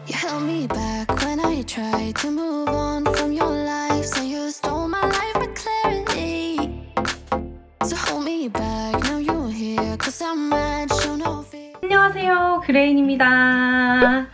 You held me back when I tried to move on from your life. So you stole my life but clarity. So hold me back, now you're here. Cause I'm mad, show no fear. 안녕하세요, 그레인입니다.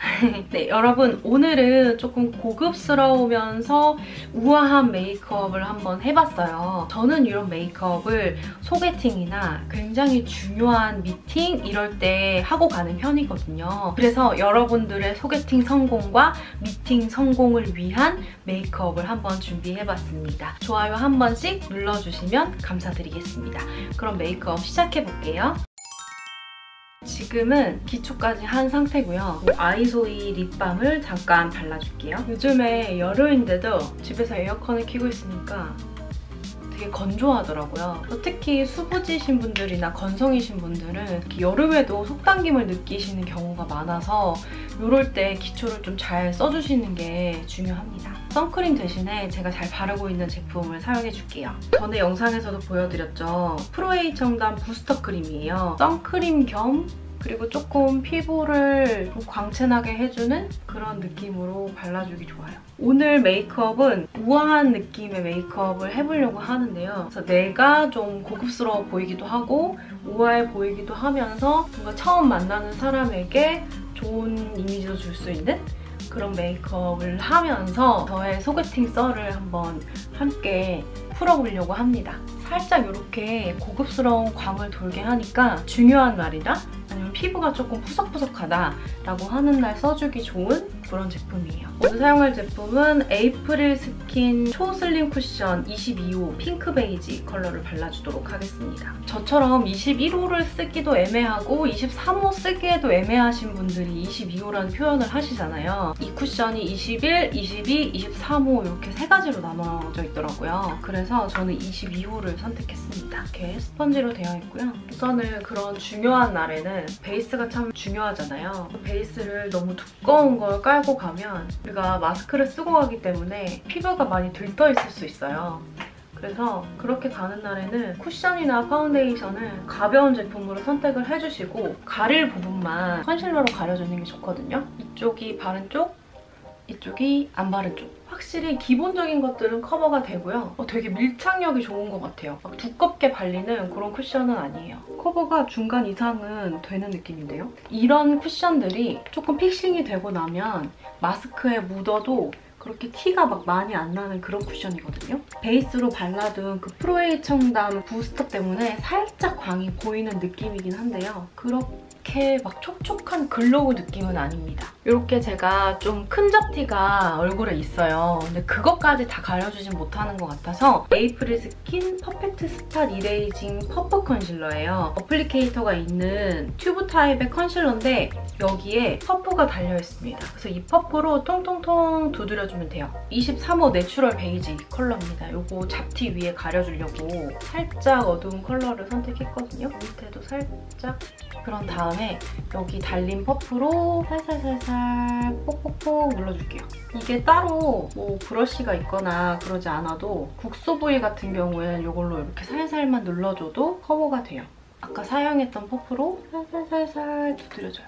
네, 여러분 오늘은 조금 고급스러우면서 우아한 메이크업을 한번 해봤어요. 저는 이런 메이크업을 소개팅이나 굉장히 중요한 미팅 이럴 때 하고 가는 편이거든요. 그래서 여러분들의 소개팅 성공과 미팅 성공을 위한 메이크업을 한번 준비해봤습니다. 좋아요 한 번씩 눌러주시면 감사드리겠습니다. 그럼 메이크업 시작해볼게요. 지금은 기초까지 한 상태고요. 아이소이 립밤을 잠깐 발라줄게요. 요즘에 여름인데도 집에서 에어컨을 켜고 있으니까 되게 건조하더라고요. 특히 수부지신 분들이나 건성이신 분들은 여름에도 속당김을 느끼시는 경우가 많아서 이럴 때 기초를 좀 잘 써주시는 게 중요합니다. 선크림 대신에 제가 잘 바르고 있는 제품을 사용해줄게요. 전에 영상에서도 보여드렸죠. 프로에이 첨단 부스터 크림이에요. 선크림 겸 그리고 조금 피부를 좀 광채나게 해주는 그런 느낌으로 발라주기 좋아요. 오늘 메이크업은 우아한 느낌의 메이크업을 해보려고 하는데요. 그래서 내가 좀 고급스러워 보이기도 하고 우아해 보이기도 하면서 뭔가 처음 만나는 사람에게 좋은 이미지도 줄 수 있는 그런 메이크업을 하면서 저의 소개팅 썰을 한번 함께 풀어보려고 합니다. 살짝 이렇게 고급스러운 광을 돌게 하니까 중요한 날이나 아니면 피부가 조금 푸석푸석하다라고 하는 날 써주기 좋은 그런 제품이에요. 오늘 사용할 제품은 에이프릴 스킨 초슬림 쿠션 22호 핑크 베이지 컬러를 발라주도록 하겠습니다. 저처럼 21호를 쓰기도 애매하고 23호 쓰기에도 애매하신 분들이 22호라는 표현을 하시잖아요. 이 쿠션이 21, 22, 23호 이렇게 세 가지로 나눠져 있더라고요. 그래서 저는 22호를 선택했습니다. 이렇게 스펀지로 되어 있고요. 우선은 그런 중요한 날에는 베이스가 참 중요하잖아요. 베이스를 너무 두꺼운 걸 깔고 가면 우리가 마스크를 쓰고 가기 때문에 피부가 많이 들떠 있을 수 있어요. 그래서 그렇게 가는 날에는 쿠션이나 파운데이션을 가벼운 제품으로 선택을 해주시고 가릴 부분만 컨실러로 가려주는 게 좋거든요. 이쪽이 바른 쪽, 이쪽이 안 바른 쪽. 확실히 기본적인 것들은 커버가 되고요. 되게 밀착력이 좋은 것 같아요. 막 두껍게 발리는 그런 쿠션은 아니에요. 커버가 중간 이상은 되는 느낌인데요. 이런 쿠션들이 조금 픽싱이 되고 나면 마스크에 묻어도 그렇게 티가 막 많이 안 나는 그런 쿠션이거든요. 베이스로 발라둔 그 프로에이 첨단 부스터 때문에 살짝 광이 보이는 느낌이긴 한데요. 그렇게 막 촉촉한 글로우 느낌은 아닙니다. 이렇게 제가 좀 큰 잡티가 얼굴에 있어요. 근데 그것까지 다 가려주진 못하는 것 같아서 에이프릴 스킨 퍼펙트 스팟 이레이징 퍼프 컨실러예요. 어플리케이터가 있는 튜브 타입의 컨실러인데 여기에 퍼프가 달려있습니다. 그래서 이 퍼프로 통통통 두드려주면 돼요. 23호 내추럴 베이지 컬러입니다. 이거 잡티 위에 가려주려고 살짝 어두운 컬러를 선택했거든요. 밑에도 살짝. 그런 다음에 여기 달린 퍼프로 살살살살 뽁뽁뽁 눌러줄게요. 이게 따로 뭐 브러쉬가 있거나 그러지 않아도 국소 부위 같은 경우에는 이걸로 이렇게 살살만 눌러줘도 커버가 돼요. 아까 사용했던 퍼프로 살살살살 두드려줘요.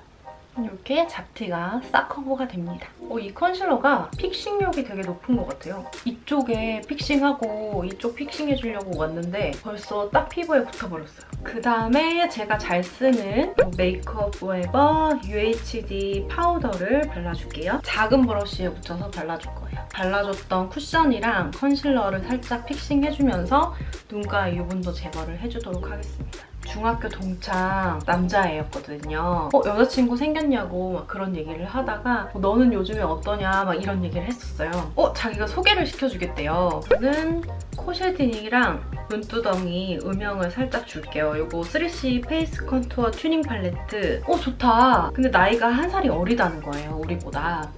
이렇게 잡티가 싹 커버가 됩니다. 이 컨실러가 픽싱력이 되게 높은 것 같아요. 이쪽에 픽싱하고 이쪽 픽싱해주려고 왔는데 벌써 딱 피부에 붙어버렸어요. 그 다음에 제가 잘 쓰는 메이크업 포에버 UHD 파우더를 발라줄게요. 작은 브러쉬에 묻혀서 발라줄 거예요. 발라줬던 쿠션이랑 컨실러를 살짝 픽싱해주면서 눈가 유분도 제거를 해주도록 하겠습니다. 중학교 동창 남자애였거든요. 여자친구 생겼냐고 막 그런 얘기를 하다가 너는 요즘에 어떠냐 막 이런 얘기를 했었어요. 자기가 소개를 시켜주겠대요. 저는 코 쉐딩이랑 눈두덩이 음영을 살짝 줄게요. 이거 3C 페이스 컨투어 튜닝 팔레트. 좋다. 근데 나이가 한 살이 어리다는 거예요, 우리보다.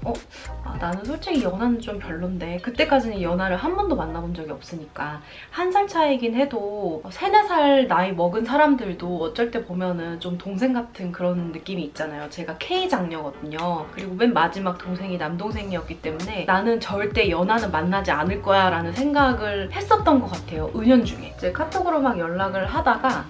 나는 솔직히 연하는 좀 별론데 그때까지는 연하를 한 번도 만나본 적이 없으니까 한 살 차이긴 해도 3, 4살 나이 먹은 사람들도 어쩔 때 보면은 좀 동생 같은 그런 느낌이 있잖아요. 제가 K장녀거든요. 그리고 맨 마지막 동생이 남동생이었기 때문에 나는 절대 연하는 만나지 않을 거야 라는 생각을 했었던 것 같아요. 은연중에. 이제 카톡으로 막 연락을 하다가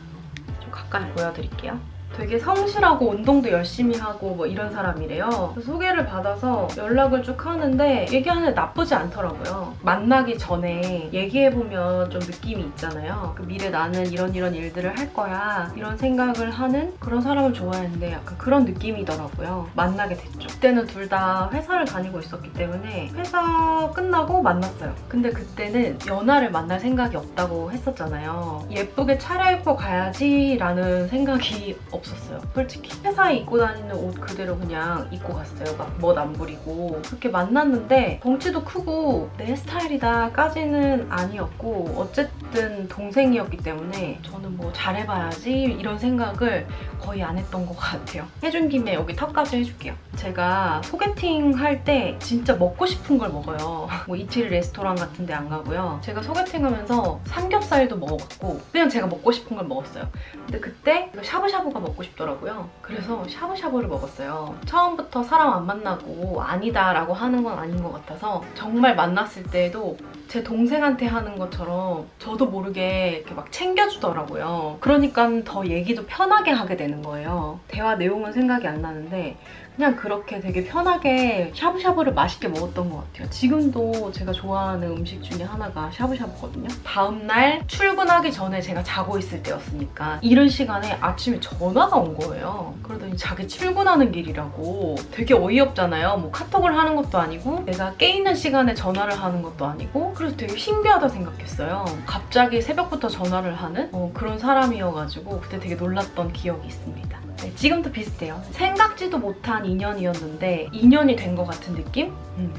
좀 가까이 보여드릴게요. 되게 성실하고 운동도 열심히 하고 뭐 이런 사람이래요. 소개를 받아서 연락을 쭉 하는데 얘기하는데 나쁘지 않더라고요. 만나기 전에 얘기해보면 좀 느낌이 있잖아요. 미래 나는 이런 일들을 할 거야 이런 생각을 하는 그런 사람을 좋아했는데 약간 그런 느낌이더라고요. 만나게 됐죠. 그때는 둘 다 회사를 다니고 있었기 때문에 회사 끝나고 만났어요. 근데 그때는 연하를 만날 생각이 없다고 했었잖아요. 예쁘게 차려입고 가야지 라는 생각이 없었어요. 솔직히 회사에 입고 다니는 옷 그대로 그냥 입고 갔어요. 막 멋 안 부리고. 그렇게 만났는데 덩치도 크고 내 스타일이다 까지는 아니었고 어쨌든 동생이었기 때문에 저는 뭐 잘해봐야지 이런 생각을 거의 안 했던 것 같아요. 해준 김에 여기 턱까지 해줄게요. 제가 소개팅 할 때 진짜 먹고 싶은 걸 먹어요. 뭐 이태리 레스토랑 같은 데 안 가고요. 제가 소개팅 하면서 삼겹살도 먹어봤고 그냥 제가 먹고 싶은 걸 먹었어요. 근데 그때 샤브샤브가 먹고 싶더라고요. 그래서 샤브샤브를 먹었어요. 처음부터 사람 안 만나고 아니다 라고 하는 건 아닌 것 같아서 정말 만났을 때에도 제 동생한테 하는 것처럼 저도 모르게 이렇게 막 챙겨주더라고요. 그러니까 더 얘기도 편하게 하게 되는 거예요. 대화 내용은 생각이 안 나는데 그냥 그렇게 되게 편하게 샤브샤브를 맛있게 먹었던 것 같아요. 지금도 제가 좋아하는 음식 중에 하나가 샤브샤브거든요. 다음날 출근하기 전에 제가 자고 있을 때였으니까 이른 시간에 아침에 전화가 온 거예요. 그러더니 자기 출근하는 길이라고. 되게 어이없잖아요. 뭐 카톡을 하는 것도 아니고 내가 깨 있는 시간에 전화를 하는 것도 아니고 그래서 되게 신기하다 생각했어요. 갑자기 새벽부터 전화를 하는 그런 사람이어가지고 그때 되게 놀랐던 기억이 있습니다. 네, 지금도 비슷해요. 생각지도 못한 인연이었는데 인연이 된 것 같은 느낌?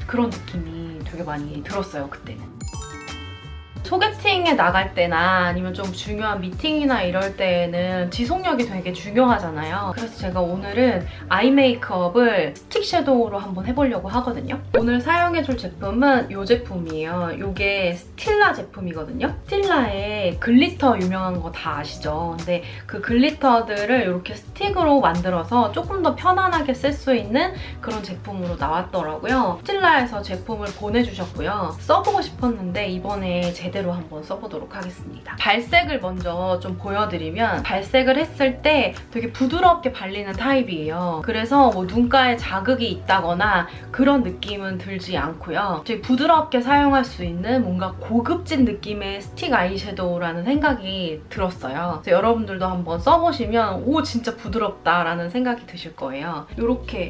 그런 느낌이 되게 많이 들었어요, 그때는. 소개팅에 나갈 때나 아니면 좀 중요한 미팅이나 이럴 때에는 지속력이 되게 중요하잖아요. 그래서 제가 오늘은 아이 메이크업을 스틱 섀도우로 한번 해보려고 하거든요. 오늘 사용해줄 제품은 이 제품이에요. 이게 스틸라 제품이거든요. 스틸라의 글리터 유명한 거 다 아시죠? 근데 그 글리터들을 이렇게 스틱으로 만들어서 조금 더 편안하게 쓸 수 있는 그런 제품으로 나왔더라고요. 스틸라에서 제품을 보내주셨고요. 써보고 싶었는데 이번에 제대로 한번 써보도록 하겠습니다. 발색을 먼저 좀 보여드리면 발색을 했을 때 되게 부드럽게 발리는 타입이에요. 그래서 뭐 눈가에 자극이 있다거나 그런 느낌은 들지 않고요. 되게 부드럽게 사용할 수 있는 뭔가 고급진 느낌의 스틱 아이섀도우라는 생각이 들었어요. 그래서 여러분들도 한번 써보시면 오 진짜 부드럽다라는 생각이 드실 거예요.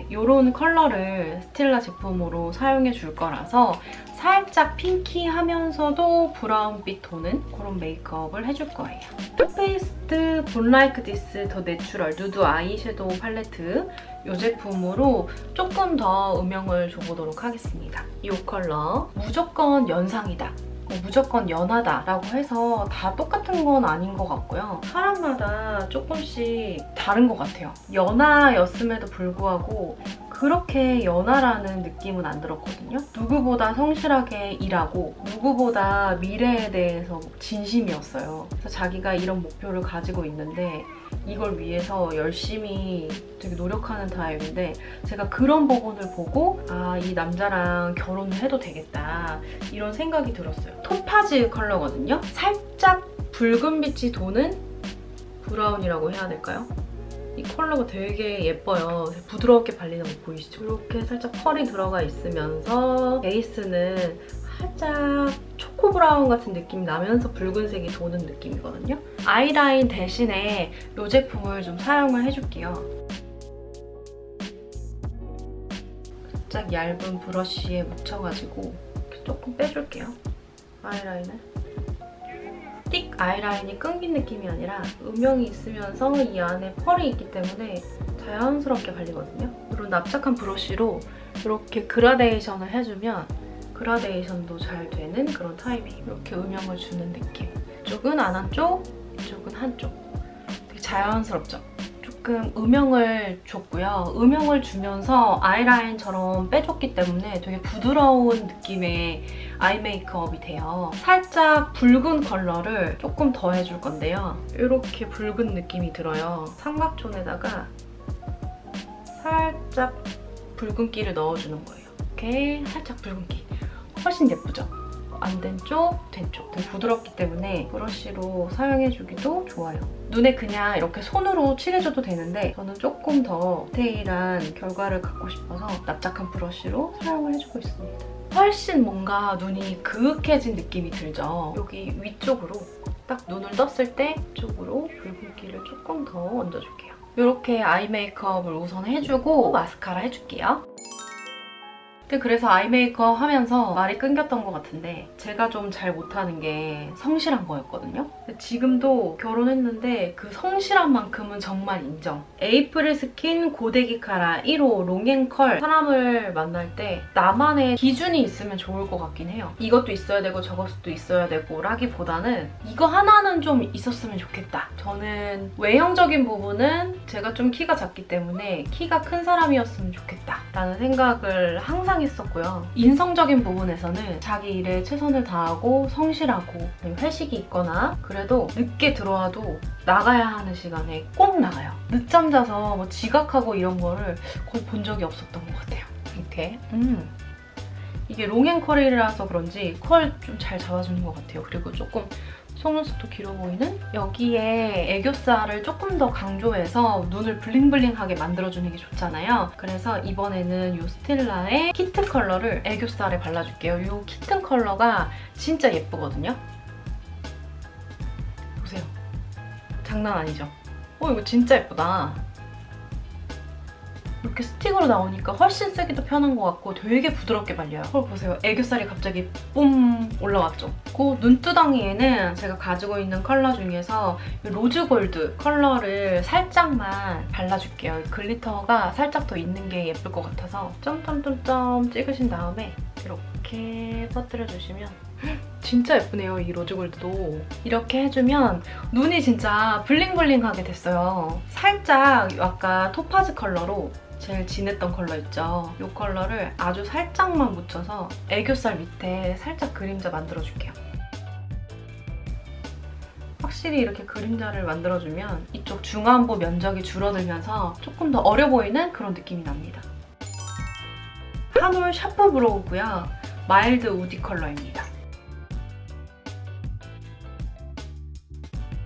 이런 컬러를 스틸라 제품으로 사용해 줄 거라서 살짝 핑키하면서도 브라운빛 도는 그런 메이크업을 해줄 거예요. 투페이스트 본 라이크 디스 더 내추럴 누드 아이섀도우 팔레트 이 제품으로 조금 더 음영을 줘보도록 하겠습니다. 이 컬러 무조건 연상이다. 무조건 연하다라고 해서 다 똑같은 건 아닌 것 같고요. 사람마다 조금씩 다른 것 같아요. 연하였음에도 불구하고 그렇게 연하라는 느낌은 안 들었거든요. 누구보다 성실하게 일하고 누구보다 미래에 대해서 진심이었어요. 그래서 자기가 이런 목표를 가지고 있는데 이걸 위해서 열심히 되게 노력하는 타입인데 제가 그런 부분을 보고 아, 이 남자랑 결혼을 해도 되겠다 이런 생각이 들었어요. 토파즈 컬러거든요. 살짝 붉은빛이 도는 브라운이라고 해야 될까요? 이 컬러가 되게 예뻐요. 부드럽게 발리는 거 보이시죠? 이렇게 살짝 펄이 들어가 있으면서 베이스는 살짝 초코 브라운 같은 느낌이 나면서 붉은색이 도는 느낌이거든요. 아이라인 대신에 이 제품을 좀 사용을 해줄게요. 살짝 얇은 브러쉬에 묻혀가지고 이렇게 조금 빼줄게요. 아이라인을. 스틱 아이라인이 끊긴 느낌이 아니라 음영이 있으면서 이 안에 펄이 있기 때문에 자연스럽게 발리거든요. 그리고 납작한 브러쉬로 이렇게 그라데이션을 해주면 그라데이션도 잘 되는 그런 타입이에요. 이렇게 음영을 주는 느낌. 이쪽은 안 한쪽, 이쪽은 한쪽. 되게 자연스럽죠? 조금 음영을 줬고요. 음영을 주면서 아이라인처럼 빼줬기 때문에 되게 부드러운 느낌의 아이 메이크업이 돼요. 살짝 붉은 컬러를 조금 더 해줄 건데요. 이렇게 붉은 느낌이 들어요. 삼각존에다가 살짝 붉은기를 넣어주는 거예요. 이렇게 살짝 붉은기. 훨씬 예쁘죠? 안 된 쪽, 된 쪽. 부드럽기 때문에 브러쉬로 사용해주기도 좋아요. 눈에 그냥 이렇게 손으로 칠해줘도 되는데 저는 조금 더 디테일한 결과를 갖고 싶어서 납작한 브러쉬로 사용을 해주고 있습니다. 훨씬 뭔가 눈이 그윽해진 느낌이 들죠? 여기 위쪽으로 딱 눈을 떴을 때 이쪽으로 붉은기를 조금 더 얹어줄게요. 이렇게 아이 메이크업을 우선 해주고 마스카라 해줄게요. 그래서 아이 메이크업 하면서 말이 끊겼던 것 같은데 제가 좀 잘 못하는 게 성실한 거였거든요. 지금도 결혼했는데 그 성실한 만큼은 정말 인정. 에이프릴 스킨 고데기 카라 1호 롱앤컬 사람을 만날 때 나만의 기준이 있으면 좋을 것 같긴 해요. 이것도 있어야 되고 저것도 있어야 되고 라기보다는 이거 하나는 좀 있었으면 좋겠다. 저는 외형적인 부분은 제가 좀 키가 작기 때문에 키가 큰 사람이었으면 좋겠다 라는 생각을 항상 했었고요. 인성적인 부분에서는 자기 일에 최선을 다하고 성실하고 회식이 있거나 그래도 늦게 들어와도 나가야 하는 시간에 꼭 나가요. 늦잠 자서 뭐 지각하고 이런 거를 거의 본 적이 없었던 것 같아요. 이렇게 이게 롱앤컬이라서 그런지 컬 좀 잘 잡아주는 것 같아요. 그리고 조금 속눈썹도 길어 보이는? 여기에 애교살을 조금 더 강조해서 눈을 블링블링하게 만들어주는 게 좋잖아요. 그래서 이번에는 이 스틸라의 키튼 컬러를 애교살에 발라줄게요. 이 키튼 컬러가 진짜 예쁘거든요. 보세요. 장난 아니죠? 이거 진짜 예쁘다. 이렇게 스틱으로 나오니까 훨씬 쓰기도 편한 것 같고 되게 부드럽게 발려요. 보세요. 애교살이 갑자기 뿜 올라왔죠? 그 눈두덩이에는 제가 가지고 있는 컬러 중에서 로즈 골드 컬러를 살짝만 발라줄게요. 글리터가 살짝 더 있는 게 예쁠 것 같아서 점점점점 찍으신 다음에 이렇게 퍼뜨려주시면 진짜 예쁘네요, 이 로즈 골드도. 이렇게 해주면 눈이 진짜 블링블링하게 됐어요. 살짝 아까 토파즈 컬러로 제일 진했던 컬러 있죠? 이 컬러를 아주 살짝만 묻혀서 애교살 밑에 살짝 그림자 만들어줄게요. 확실히 이렇게 그림자를 만들어주면 이쪽 중안부 면적이 줄어들면서 조금 더 어려 보이는 그런 느낌이 납니다. 한올 샤프 브로우고요. 마일드 우디 컬러입니다.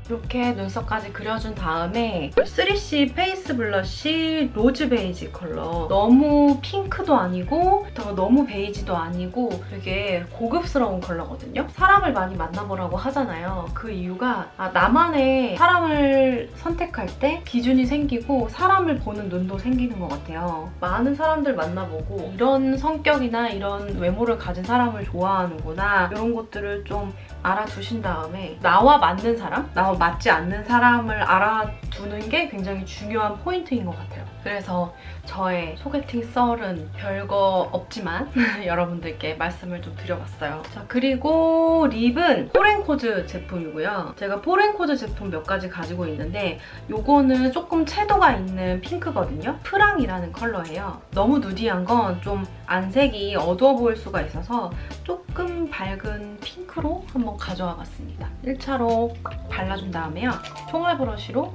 이렇게 눈썹까지 그려준 다음에 3C 페이스 블러쉬 로즈 베이지 컬러. 너무 핑크도 아니고 너무 베이지도 아니고 되게 고급스러운 컬러거든요. 사람을 많이 만나보라고 하잖아요. 그 이유가 나만의 사람을 선택할 때 기준이 생기고 사람을 보는 눈도 생기는 것 같아요. 많은 사람들 만나보고 이런 성격이나 이런 외모를 가진 사람을 좋아하는구나 이런 것들을 좀 알아두신 다음에 나와 맞는 사람? 나와 맞지 않는 사람을 알아두는 게 굉장히 중요한 포인트인 것 같아요. 그래서 저의 소개팅 썰은 별거 없지만 여러분들께 말씀을 좀 드려봤어요. 자, 그리고 립은 포렌코즈 제품이고요. 제가 포렌코즈 제품 몇 가지 가지고 있는데 이거는 조금 채도가 있는 핑크거든요. 프랑이라는 컬러예요. 너무 누디한 건 좀 안색이 어두워 보일 수가 있어서 조금 밝은 핑크로 한번 가져와 봤습니다. 1차로 발라준 다음에요. 총알 브러쉬로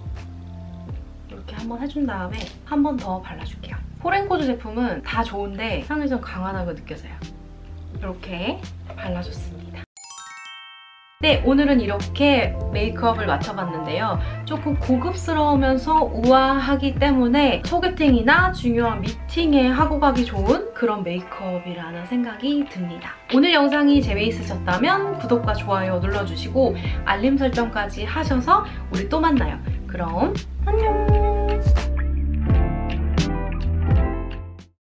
이렇게 한번 해준 다음에 한 번 더 발라줄게요. 포렌코즈 제품은 다 좋은데 향이 좀 강하다고 느껴져요. 이렇게 발라줬습니다. 네, 오늘은 이렇게 메이크업을 맞춰봤는데요. 조금 고급스러우면서 우아하기 때문에 소개팅이나 중요한 미팅에 하고 가기 좋은 그런 메이크업이라는 생각이 듭니다. 오늘 영상이 재미있으셨다면 구독과 좋아요 눌러주시고 알림 설정까지 하셔서 우리 또 만나요. 그럼 안녕!